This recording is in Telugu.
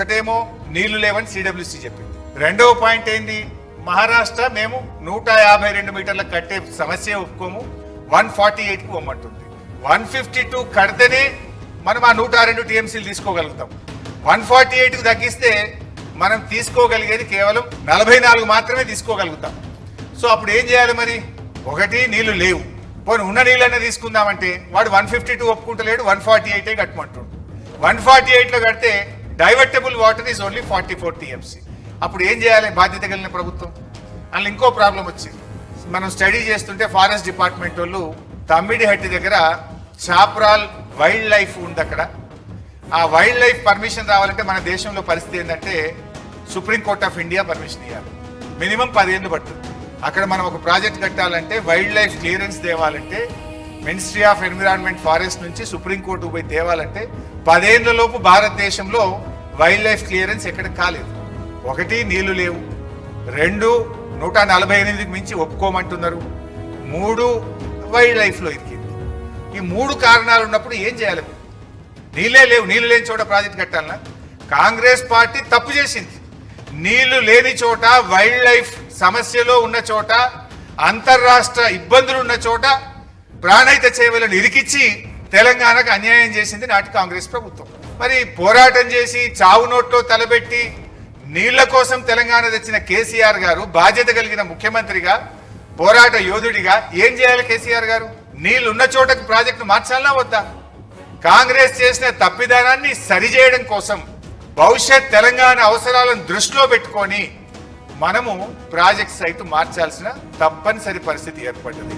ఒకటేమో నీళ్లు లేవని సిడబ్ల్యూసి చెప్పింది. రెండవ పాయింట్ ఏంది, మహారాష్ట్ర మేము 152 మీటర్లకు కట్టే సమస్య ఒప్పుకోము, 148కు ఇవ్వమంటుంది. 152 కడితేనే మనం ఆ 102 టీఎంసీలు తీసుకోగలుగుతాం. 148కు తగ్గిస్తే మనం తీసుకోగలిగేది కేవలం 44 మాత్రమే తీసుకోగలుగుతాం. సో అప్పుడు ఏం చేయాలి మరి? ఒకటి, నీళ్లు లేవు, పోనీ ఉన్న నీళ్ళనే తీసుకుందామంటే వాడు 152 ఒప్పుకుంటలేడు, 148 కట్టమంటుండు. 148లో కడితే divertible water is only 44 TMC. అప్పుడు ఏం చేయాలి బాధ్యత కలిగిన ప్రభుత్వం? అందులో ఇంకో ప్రాబ్లం వచ్చింది. మనం స్టడీ చేస్తుంటే ఫారెస్ట్ డిపార్ట్మెంట్ వాళ్ళు తమ్మిడిహట్టి దగ్గర చాప్రాల్ వైల్డ్ లైఫ్ ఉంది. అక్కడ ఆ వైల్డ్ లైఫ్ పర్మిషన్ రావాలంటే మన దేశంలో పరిస్థితి ఏంటంటే సుప్రీంకోర్ట్ ఆఫ్ ఇండియా పర్మిషన్ ఇవ్వాలి, మినిమం 10 ఏళ్ళు పడుతుంది. అక్కడ మనం ఒక ప్రాజెక్ట్ కట్టాలంటే వైల్డ్ లైఫ్ క్లియరెన్స్ తేవాలంటే మినిస్ట్రీ ఆఫ్ ఎన్విరాన్మెంట్ ఫారెస్ట్ నుంచి సుప్రీంకోర్టుకు పోయి తేవాలంటే 10 ఏళ్లలోపు భారతదేశంలో వైల్డ్ లైఫ్ క్లియరెన్స్ ఎక్కడ కాలేదు. ఒకటి, నీళ్లు లేవు. 2, 148కి మించి ఒప్పుకోమంటున్నారు. 3, వైల్డ్ లైఫ్లో ఇరికింది. ఈ 3 కారణాలు ఉన్నప్పుడు ఏం చేయాలి? నీళ్ళే లేవు, నీళ్లు లేని చోట ప్రాజెక్ట్ కట్టాలన్నా? కాంగ్రెస్ పార్టీ తప్పు చేసింది. నీళ్లు లేని చోట, వైల్డ్ లైఫ్ సమస్యలో ఉన్న చోట, అంతర్రాష్ట్ర ఇబ్బందులు ఉన్న చోట ప్రాణహిత చేవలను ఇరికిచ్చి తెలంగాణకు అన్యాయం చేసింది నాటి కాంగ్రెస్ ప్రభుత్వం. మరి పోరాటం చేసి చావు నోట్లో తలబెట్టి నీళ్ల కోసం తెలంగాణ తెచ్చిన కేసీఆర్ గారు బాధ్యత కలిగిన ముఖ్యమంత్రిగా, పోరాట యోధుడిగా ఏం చేయాలి కేసీఆర్ గారు? నీళ్లు ఉన్న చోటకు ప్రాజెక్టు మార్చాలనా వద్దా? కాంగ్రెస్ చేసిన తప్పిదానాన్ని సరిచేయడం కోసం భవిష్యత్ తెలంగాణ అవసరాలను దృష్టిలో పెట్టుకొని మనము ప్రాజెక్ట్ సైట్ మార్చాల్సిన తప్పనిసరి పరిస్థితి ఏర్పడ్డది.